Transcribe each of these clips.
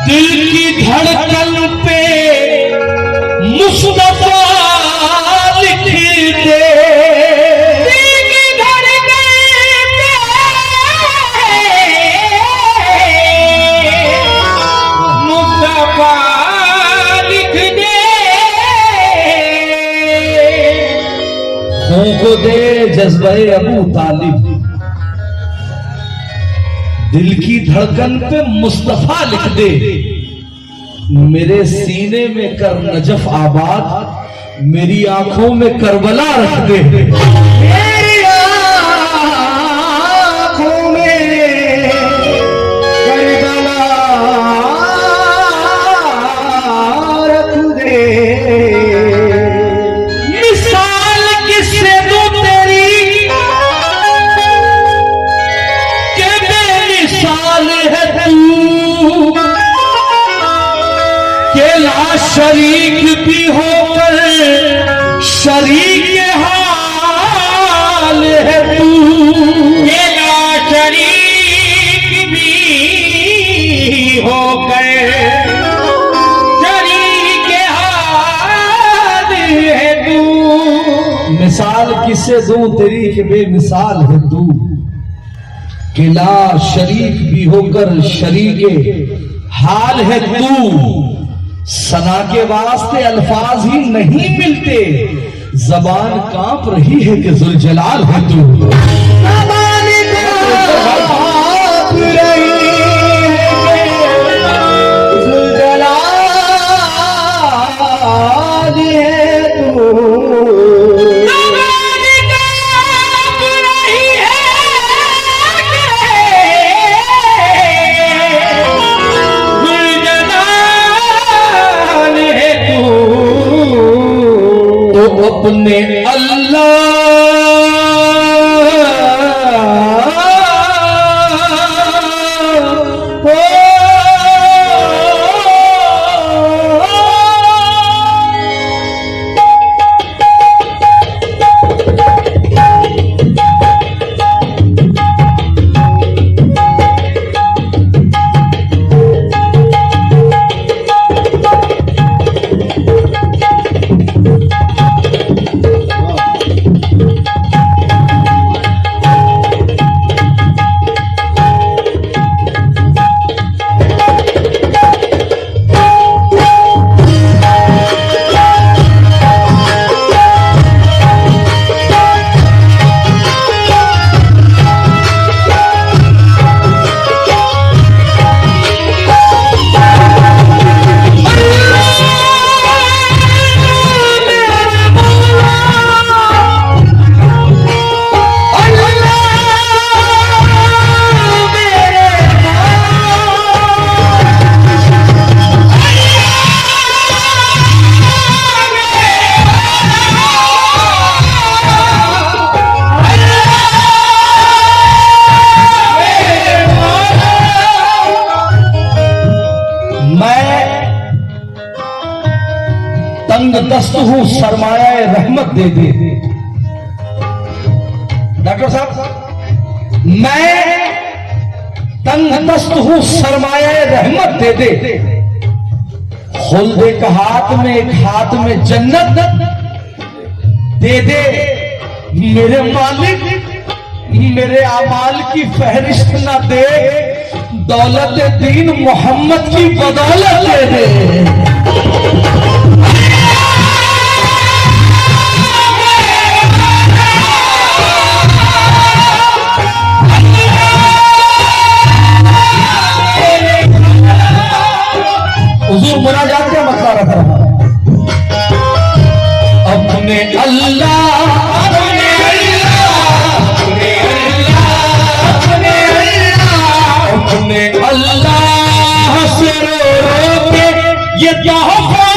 दिल की धड़कन पे मुस्तफा लिख दे, दिल की धड़कन पे मुस्तफा लिख दे। को दे जज्बे अबू तालिब, दिल की धड़कन पे मुस्तफा लिख दे, मेरे सीने में कर नजफ आबाद, मेरी आंखों में करबला रख दे। मेरी आँखों में करबला रख दे। मिसाल किससे दूं तेरी के बेमिसाल है तू, के ला शरीक भी होकर शरीक हाल है तू, ये ला शरीक भी होकर शरीक हाल है तू। मिसाल किससे दूं तेरी के बेमिसाल है तू, के ला शरीक भी होकर शरीक हाल है तू। सना के वास्ते अल्फाज ही नहीं मिलते, जबान कांप रही है कि जुलजलाल है तू। ज़बान कांप रही है कि ज़ुलज़लाल है तू। ज़बान कांप रही है तो अपने अल्लाह तंग दस्त हूं सरमाया रहमत दे दे। डॉक्टर साहब, मैं तंग दस्त हूं सरमाया रहमत दे दे। खुल्द एक हाथ में एक हाथ में जन्नत दे दे। मेरे मालिक मेरे आमाल की फहरिस्त ना दे, दौलत दीन मोहम्मद की बदौलत दे दे। हुजूर मुनाजात का मसला रख रहा अपने अल्लाह अपने अल्लाह अपने अल्लाह अपने अल्लाह अपने अल्लाह से रो रो के ये तोहफा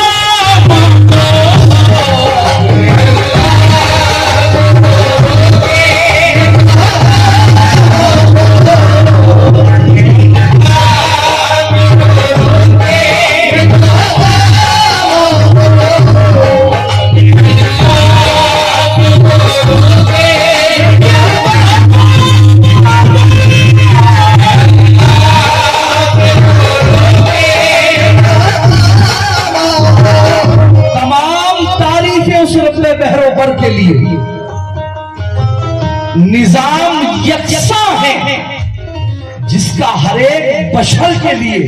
जिसका हर एक बशर के लिए,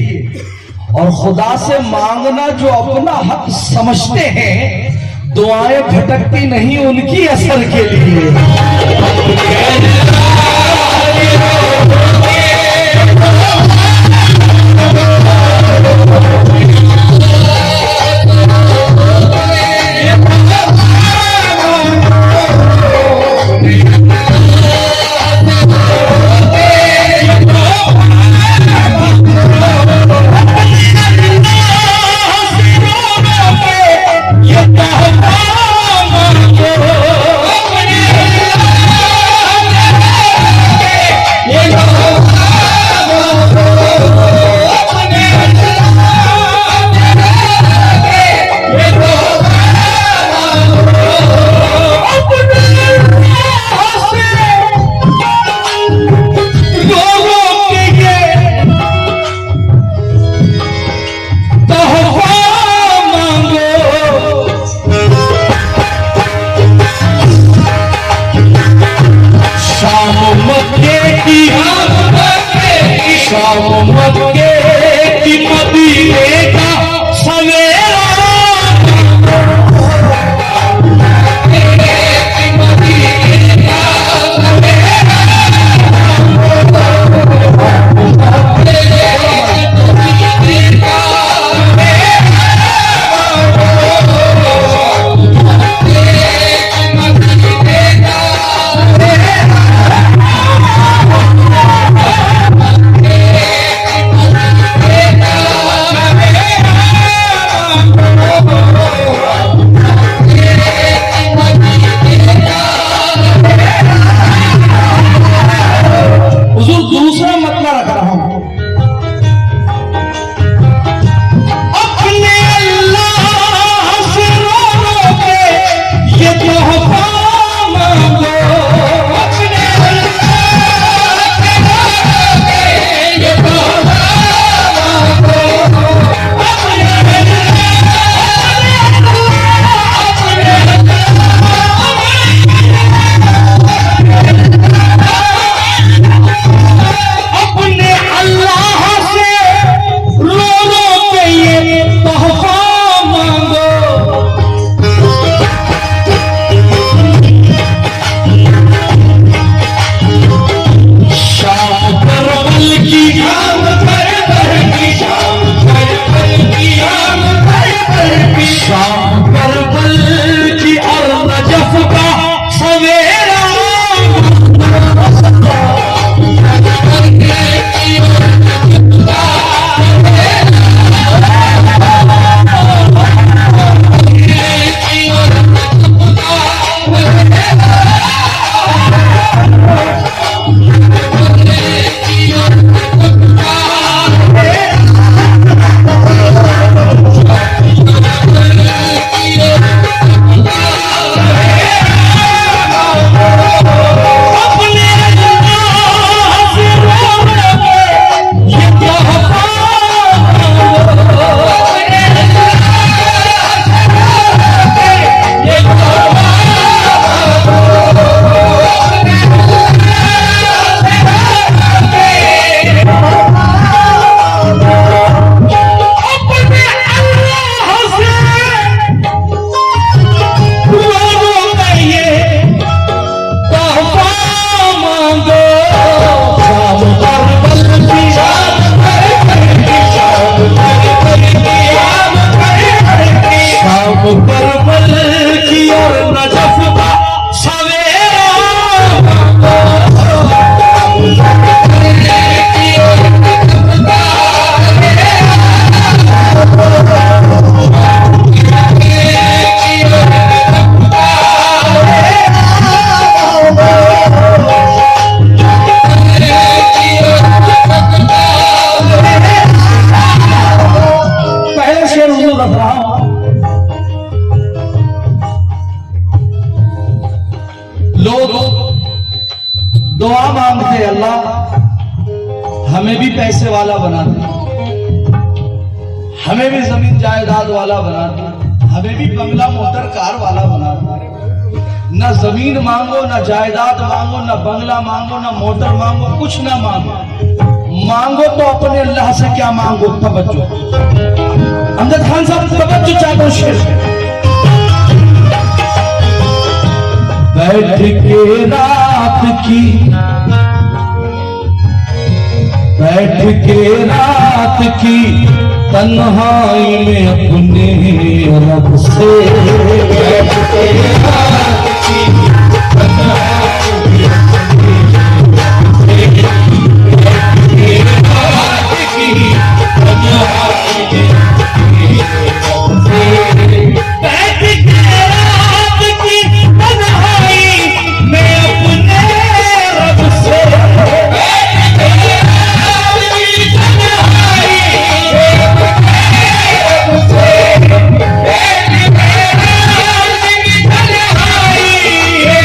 और खुदा से मांगना जो अपना हक समझते हैं, दुआएं भटकती नहीं उनकी असर के लिए। दुआ मांगते अल्लाह हमें भी पैसे वाला बना दे, हमें भी जमीन जायदाद वाला बना दे, हमें भी बंगला मोटर कार वाला बना दे। ना जमीन मांगो, ना जायदाद मांगो, ना बंगला मांगो, ना मोटर मांगो, कुछ ना मांगो, मांगो तो अपने अल्लाह से क्या मांगो, तवज्जो। अमजद खान साहब तवज्जो चाहते शेर। बैठ के रात की, बैठ के रात की तन्हाई में अपने रब से, बैठ के रात की तन्हाई में अपने रब से, बैठ के रात की तन्हाई में अपने रब से, बैठ के रात की तन्हाई में अपने रब से, बैठ के रात की तन्हाई में अपने रब से, बैठ के रात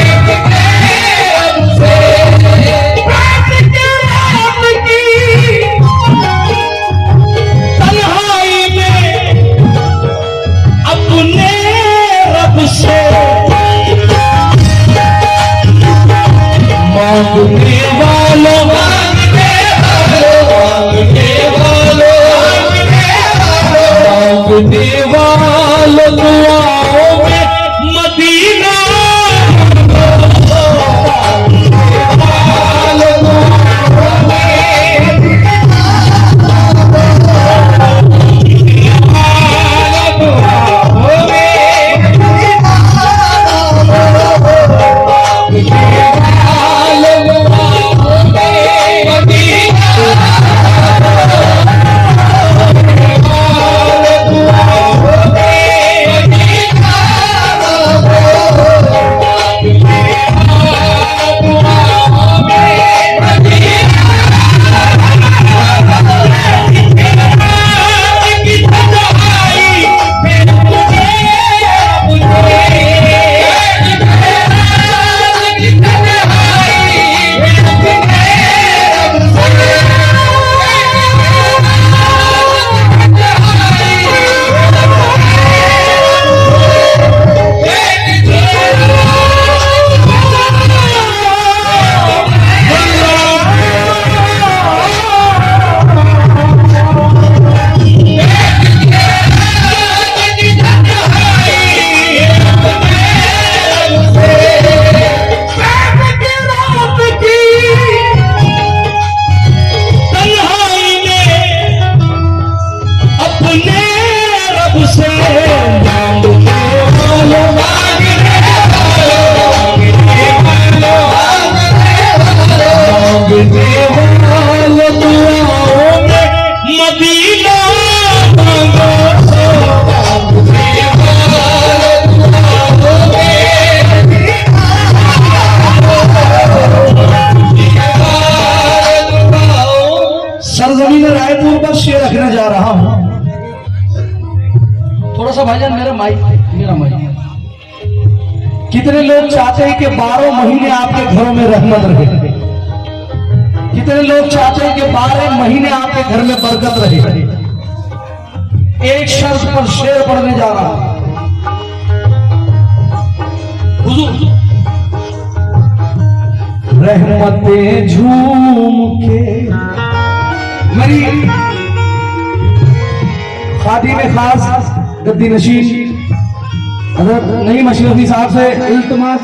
की तन्हाई में अपने रब से, बैठ के रात की तन्हाई में अपने रब से मांगने वालों, मांगने वालों, मांगने वालों, मांगने वालों दुआओं में मदीना, सरजमीन रायपुर पर शेर रखने जा रहा हूं। थोड़ा सा भाईजान मेरा माइक। कितने लोग चाहते हैं कि 12 महीने आपके घरों में रहमत रहे? कितने लोग चाहते हैं कि 12 महीने आपके घर में बरकत रहे? एक शर्त पर शेर पढ़ने जा रहा हूं। हुजूर रहमतें झूम के मेरी खादी में खास गद्दी नशीन अगर नईम अशरफी साहब से इल्तिमास,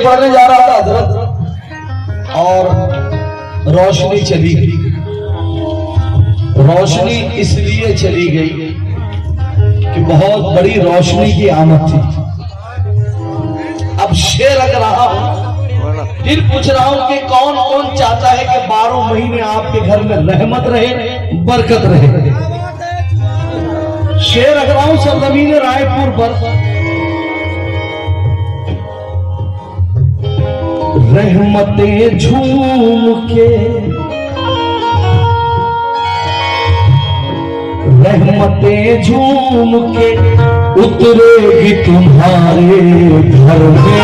पढ़ने जा रहा था हजरत, और रोशनी चली गई। रोशनी इसलिए चली गई कि बहुत बड़ी रोशनी की आमद थी। अब शेर लग रहा हूं, फिर पूछ रहा हूं कि कौन कौन चाहता है कि 12 महीने आपके घर में रहमत रहे, बरकत रहे। शेर लग रहा हूं सरजमीन रायपुर पर। रहमतें झूम के, रहमतें झूम के उतरेगी तुम्हारे घर में।